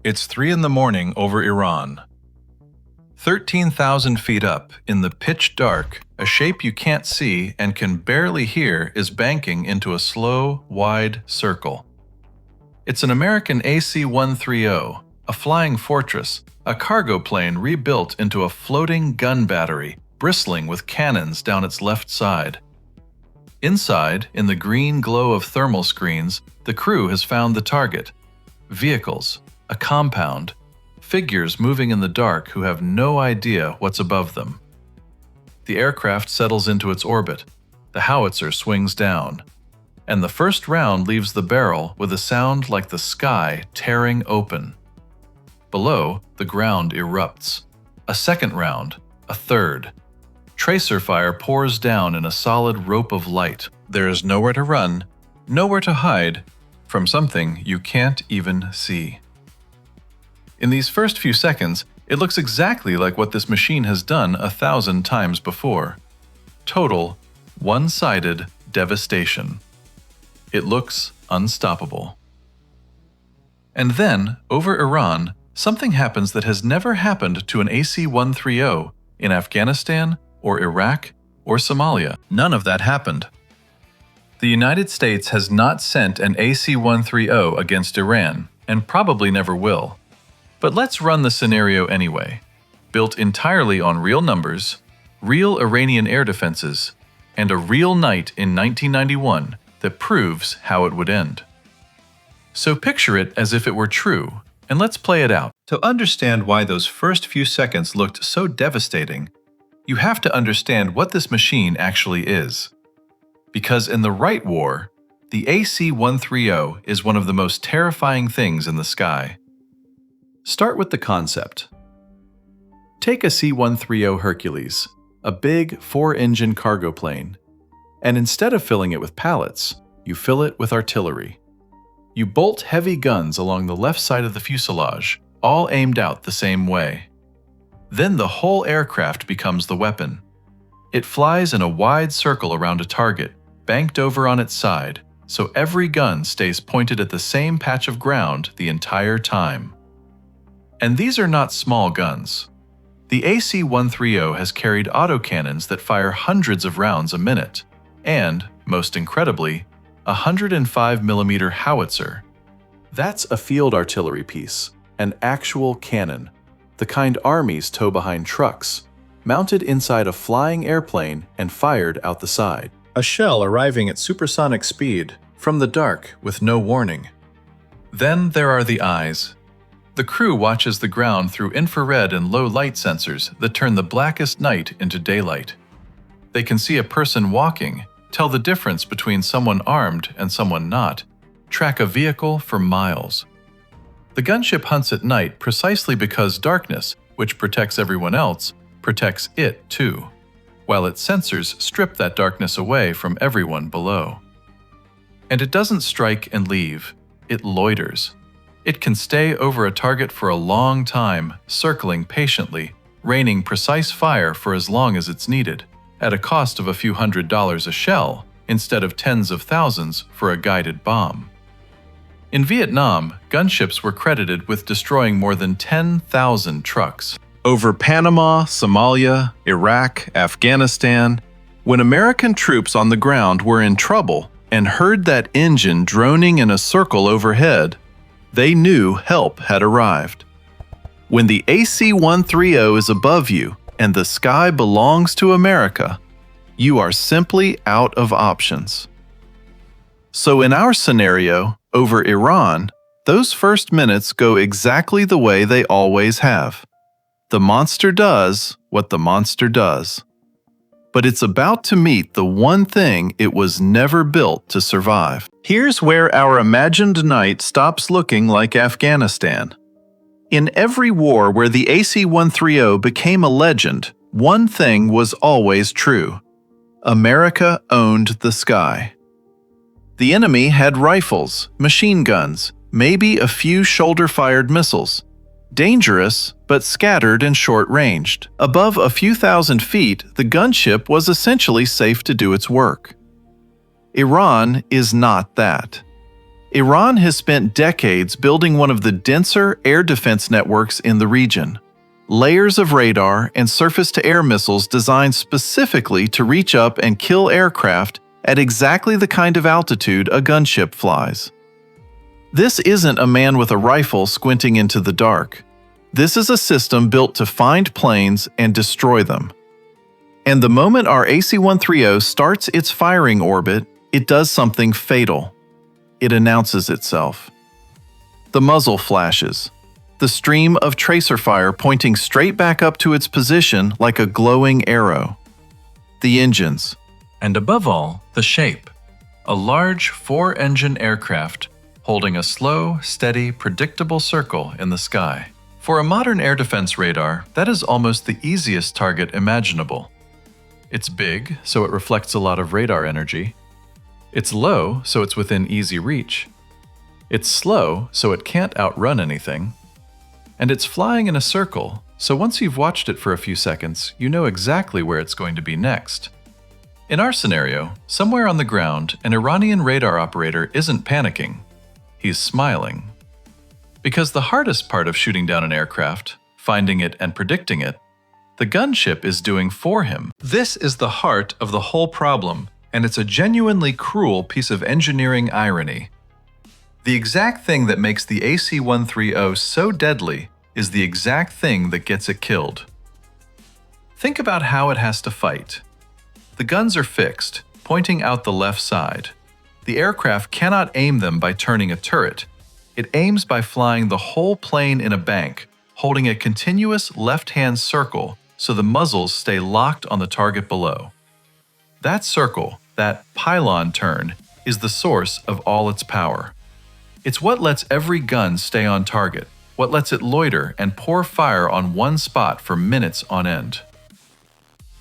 It's 3 in the morning over Iran. 13,000 feet up, in the pitch dark, a shape you can't see and can barely hear is banking into a slow, wide circle. It's an American AC-130, a flying fortress, a cargo plane rebuilt into a floating gun battery, bristling with cannons down its left side. Inside, in the green glow of thermal screens, the crew has found the target. Vehicles, a compound, figures moving in the dark who have no idea what's above them. The aircraft settles into its orbit, the howitzer swings down, and the first round leaves the barrel with a sound like the sky tearing open. Below, the ground erupts. A second round, a third. Tracer fire pours down in a solid rope of light. There is nowhere to run, nowhere to hide, from something you can't even see. In these first few seconds, it looks exactly like what this machine has done 1,000 times before. Total, one-sided devastation. It looks unstoppable. And then, over Iran, something happens that has never happened to an AC-130 in Afghanistan or Iraq or Somalia. None of that happened. The United States has not sent an AC-130 against Iran, and probably never will. But let's run the scenario anyway. Built entirely on real numbers, real Iranian air defenses, and a real night in 1991 that proves how it would end. So picture it as if it were true, and let's play it out. To understand why those first few seconds looked so devastating, you have to understand what this machine actually is. Because in the right war, the AC-130 is one of the most terrifying things in the sky. Start with the concept. Take a C-130 Hercules, a big 4-engine cargo plane, and instead of filling it with pallets, you fill it with artillery. You bolt heavy guns along the left side of the fuselage, all aimed out the same way. Then the whole aircraft becomes the weapon. It flies in a wide circle around a target, banked over on its side, so every gun stays pointed at the same patch of ground the entire time. And these are not small guns. The AC-130 has carried autocannons that fire hundreds of rounds a minute, and, most incredibly, a 105mm howitzer. That's a field artillery piece, an actual cannon, the kind armies tow behind trucks, mounted inside a flying airplane and fired out the side. A shell arriving at supersonic speed, from the dark with no warning. Then there are the eyes. The crew watches the ground through infrared and low light sensors that turn the blackest night into daylight. They can see a person walking, tell the difference between someone armed and someone not, track a vehicle for miles. The gunship hunts at night precisely because darkness, which protects everyone else, protects it too, while its sensors strip that darkness away from everyone below. And it doesn't strike and leave, it loiters. It can stay over a target for a long time, circling patiently, raining precise fire for as long as it's needed, at a cost of a few $100s a shell, instead of tens of thousands for a guided bomb. In Vietnam, gunships were credited with destroying more than 10,000 trucks. Over Panama, Somalia, Iraq, Afghanistan, when American troops on the ground were in trouble and heard that engine droning in a circle overhead, they knew help had arrived. When the AC-130 is above you and the sky belongs to America, you are simply out of options. So in our scenario, over Iran, those first minutes go exactly the way they always have. The monster does what the monster does. But it's about to meet the one thing it was never built to survive. Here's where our imagined night stops looking like Afghanistan. In every war where the AC-130 became a legend, one thing was always true. America owned the sky. The enemy had rifles, machine guns, maybe a few shoulder-fired missiles. Dangerous, but scattered and short-ranged. Above a few thousand feet, the gunship was essentially safe to do its work. Iran is not that. Iran has spent decades building one of the denser air defense networks in the region. Layers of radar and surface-to-air missiles designed specifically to reach up and kill aircraft at exactly the kind of altitude a gunship flies. This isn't a man with a rifle squinting into the dark. This is a system built to find planes and destroy them. And the moment our AC-130 starts its firing orbit, it does something fatal. It announces itself. The muzzle flashes, the stream of tracer fire pointing straight back up to its position like a glowing arrow. The engines. And above all, the shape. A large four-engine aircraft holding a slow, steady, predictable circle in the sky. For a modern air defense radar, that is almost the easiest target imaginable. It's big, so it reflects a lot of radar energy. It's low, so it's within easy reach. It's slow, so it can't outrun anything. And it's flying in a circle, so once you've watched it for a few seconds, you know exactly where it's going to be next. In our scenario, somewhere on the ground, an Iranian radar operator isn't panicking. He's smiling. Because the hardest part of shooting down an aircraft, finding it and predicting it, the gunship is doing for him. This is the heart of the whole problem, and it's a genuinely cruel piece of engineering irony. The exact thing that makes the AC-130 so deadly is the exact thing that gets it killed. Think about how it has to fight. The guns are fixed, pointing out the left side. The aircraft cannot aim them by turning a turret. It aims by flying the whole plane in a bank, holding a continuous left-hand circle so the muzzles stay locked on the target below. That circle, that pylon turn, is the source of all its power. It's what lets every gun stay on target, what lets it loiter and pour fire on one spot for minutes on end.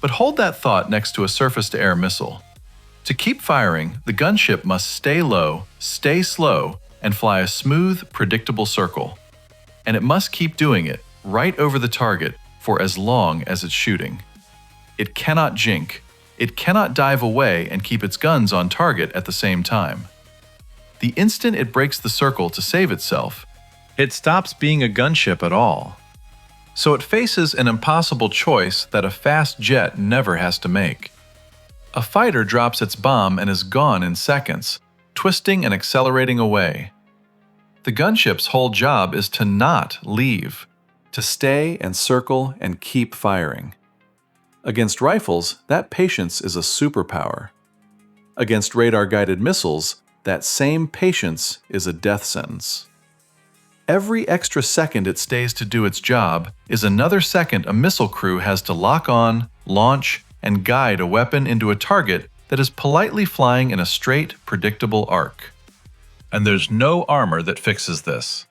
But hold that thought next to a surface-to-air missile. To keep firing, the gunship must stay low, stay slow, and fly a smooth, predictable circle. And it must keep doing it, right over the target, for as long as it's shooting. It cannot jink. It cannot dive away and keep its guns on target at the same time. The instant it breaks the circle to save itself, it stops being a gunship at all. So it faces an impossible choice that a fast jet never has to make. A fighter drops its bomb and is gone in seconds, twisting and accelerating away. The gunship's whole job is to not leave, to stay and circle and keep firing. Against rifles, that patience is a superpower. Against radar-guided missiles, that same patience is a death sentence. Every extra second it stays to do its job is another second a missile crew has to lock on, launch, and guide a weapon into a target that is politely flying in a straight, predictable arc. And there's no armor that fixes this.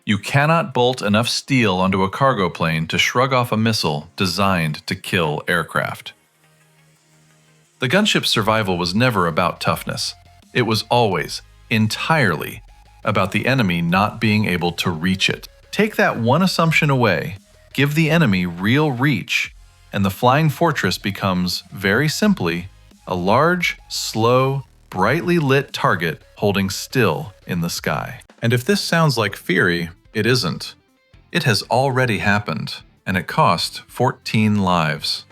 You cannot bolt enough steel onto a cargo plane to shrug off a missile designed to kill aircraft. The gunship's survival was never about toughness. It was always, entirely, about the enemy not being able to reach it. Take that one assumption away, give the enemy real reach, and the flying fortress becomes, very simply, a large, slow, brightly lit target holding still in the sky. And if this sounds like theory, it isn't. It has already happened, and it cost 14 lives.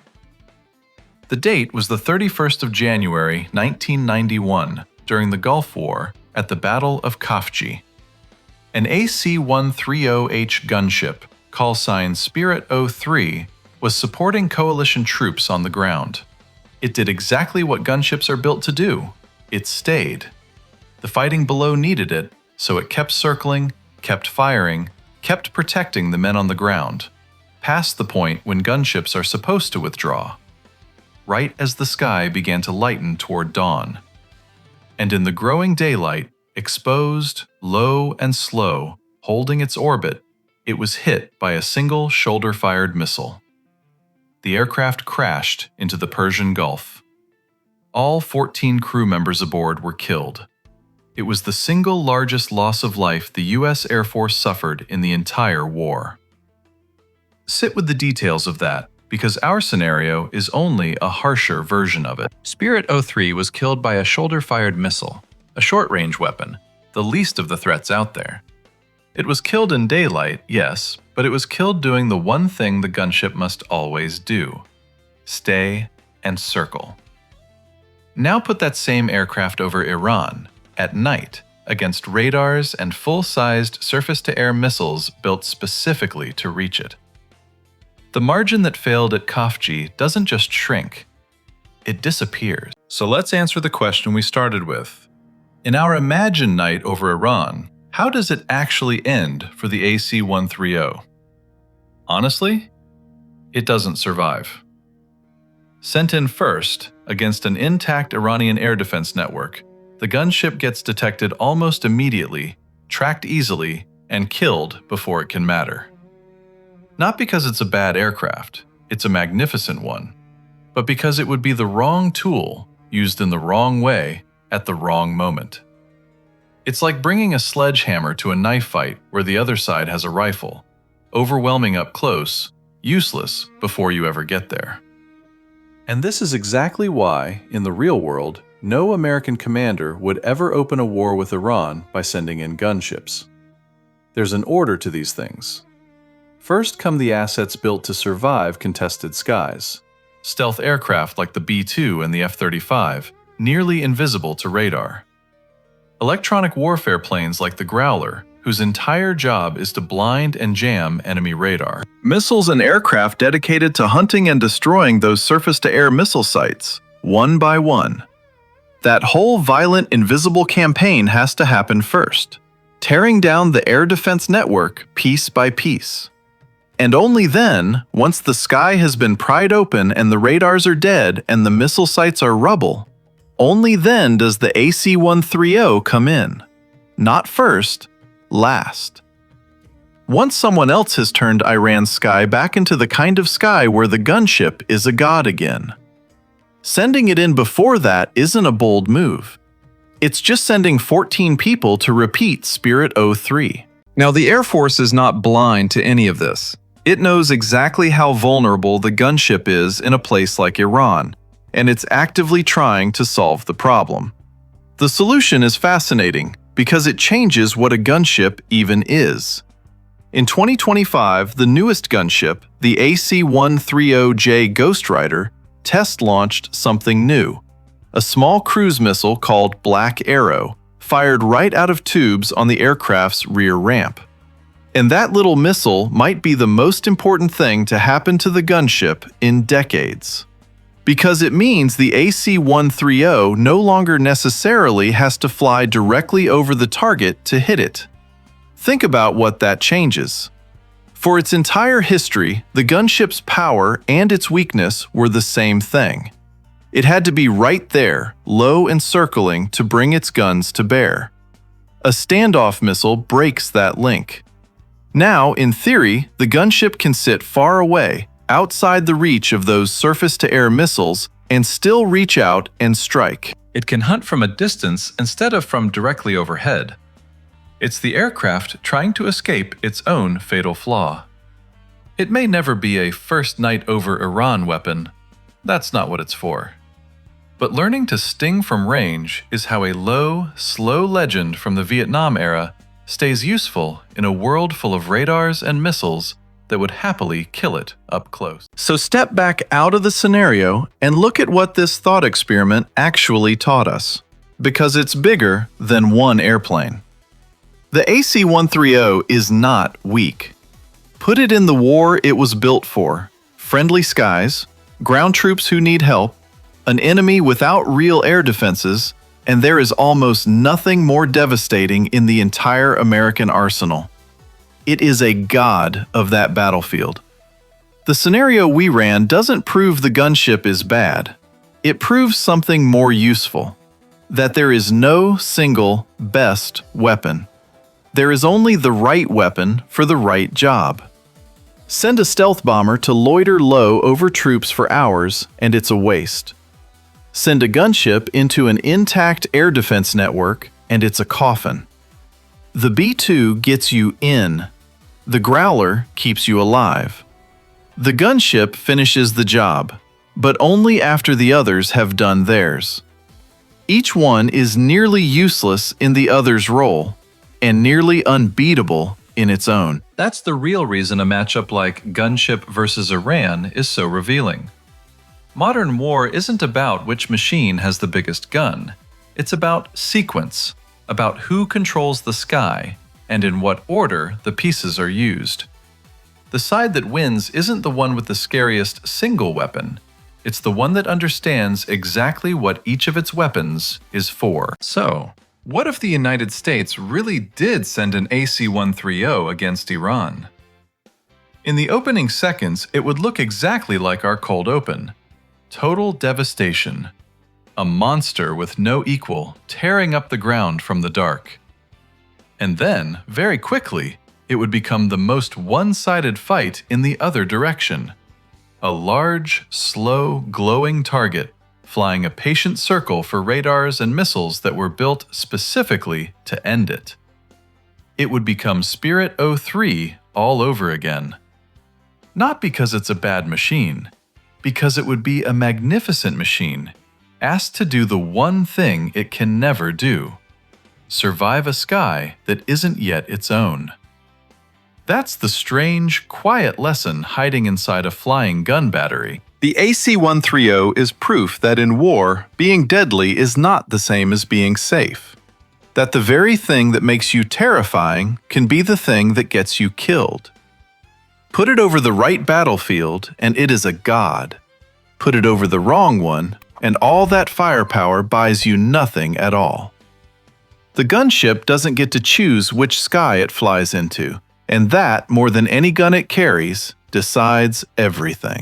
The date was the 31st of January, 1991, during the Gulf War, at the Battle of Khafji. An AC-130H gunship, call sign Spirit 03, was supporting coalition troops on the ground. It did exactly what gunships are built to do. It stayed. The fighting below needed it, so it kept circling, kept firing, kept protecting the men on the ground, past the point when gunships are supposed to withdraw, right as the sky began to lighten toward dawn. And in the growing daylight, exposed, low and slow, holding its orbit, it was hit by a single shoulder-fired missile. The aircraft crashed into the Persian Gulf. All 14 crew members aboard were killed. It was the single largest loss of life the U.S. Air Force suffered in the entire war. Sit with the details of that, because our scenario is only a harsher version of it. Spirit 03 was killed by a shoulder-fired missile, a short-range weapon, the least of the threats out there. It was killed in daylight, yes, but it was killed doing the one thing the gunship must always do: stay and circle. Now put that same aircraft over Iran, at night, against radars and full-sized surface-to-air missiles built specifically to reach it. The margin that failed at Khafji doesn't just shrink, it disappears. So let's answer the question we started with. In our imagined night over Iran, how does it actually end for the AC-130? Honestly, it doesn't survive. Sent in first, against an intact Iranian air defense network, the gunship gets detected almost immediately, tracked easily, and killed before it can matter. Not because it's a bad aircraft, it's a magnificent one, but because it would be the wrong tool, used in the wrong way, at the wrong moment. It's like bringing a sledgehammer to a knife fight where the other side has a rifle, overwhelming up close, useless before you ever get there. And this is exactly why, in the real world, no American commander would ever open a war with Iran by sending in gunships. There's an order to these things. First come the assets built to survive contested skies. Stealth aircraft like the B-2 and the F-35, nearly invisible to radar. Electronic warfare planes like the Growler, whose entire job is to blind and jam enemy radar. Missiles and aircraft dedicated to hunting and destroying those surface-to-air missile sites, one by one. That whole violent, invisible campaign has to happen first, tearing down the air defense network piece by piece. And only then, once the sky has been pried open and the radars are dead and the missile sites are rubble, only then does the AC-130 come in. Not first, last. Once someone else has turned Iran's sky back into the kind of sky where the gunship is a god again. Sending it in before that isn't a bold move. It's just sending 14 people to repeat Spirit 03. Now, the Air Force is not blind to any of this. It knows exactly how vulnerable the gunship is in a place like Iran, and it's actively trying to solve the problem. The solution is fascinating because it changes what a gunship even is. In 2025, the newest gunship, the AC-130J Ghostwriter, test-launched something new, a small cruise missile called Black Arrow, fired right out of tubes on the aircraft's rear ramp. And that little missile might be the most important thing to happen to the gunship in decades. Because it means the AC-130 no longer necessarily has to fly directly over the target to hit it. Think about what that changes. For its entire history, the gunship's power and its weakness were the same thing. It had to be right there, low and circling, to bring its guns to bear. A standoff missile breaks that link. Now, in theory, the gunship can sit far away, outside the reach of those surface-to-air missiles, and still reach out and strike. It can hunt from a distance instead of from directly overhead. It's the aircraft trying to escape its own fatal flaw. It may never be a first night over Iran weapon. That's not what it's for. But learning to sting from range is how a low, slow legend from the Vietnam era stays useful in a world full of radars and missiles that would happily kill it up close. So step back out of the scenario and look at what this thought experiment actually taught us, because it's bigger than one airplane. The AC-130 is not weak. Put it in the war it was built for: friendly skies, ground troops who need help, an enemy without real air defenses, and there is almost nothing more devastating in the entire American arsenal. It is a god of that battlefield. The scenario we ran doesn't prove the gunship is bad. It proves something more useful: that there is no single best weapon. There is only the right weapon for the right job. Send a stealth bomber to loiter low over troops for hours, and it's a waste. Send a gunship into an intact air defense network, and it's a coffin. The B-2 gets you in. The Growler keeps you alive. The gunship finishes the job, but only after the others have done theirs. Each one is nearly useless in the other's role, and nearly unbeatable in its own. That's the real reason a matchup like Gunship versus Iran is so revealing. Modern war isn't about which machine has the biggest gun. It's about sequence, about who controls the sky, and in what order the pieces are used. The side that wins isn't the one with the scariest single weapon. It's the one that understands exactly what each of its weapons is for. So, what if the United States really did send an AC-130 against Iran? In the opening seconds, it would look exactly like our cold open. Total devastation. A monster with no equal, tearing up the ground from the dark. And then, very quickly, it would become the most one-sided fight in the other direction. A large, slow, glowing target, flying a patient circle for radars and missiles that were built specifically to end it. It would become Spirit 03 all over again. Not because it's a bad machine, because it would be a magnificent machine, asked to do the one thing it can never do: survive a sky that isn't yet its own. That's the strange, quiet lesson hiding inside a flying gun battery. The AC-130 is proof that in war, being deadly is not the same as being safe. That the very thing that makes you terrifying can be the thing that gets you killed. Put it over the right battlefield, and it is a god. Put it over the wrong one, and all that firepower buys you nothing at all. The gunship doesn't get to choose which sky it flies into, and that, more than any gun it carries, decides everything.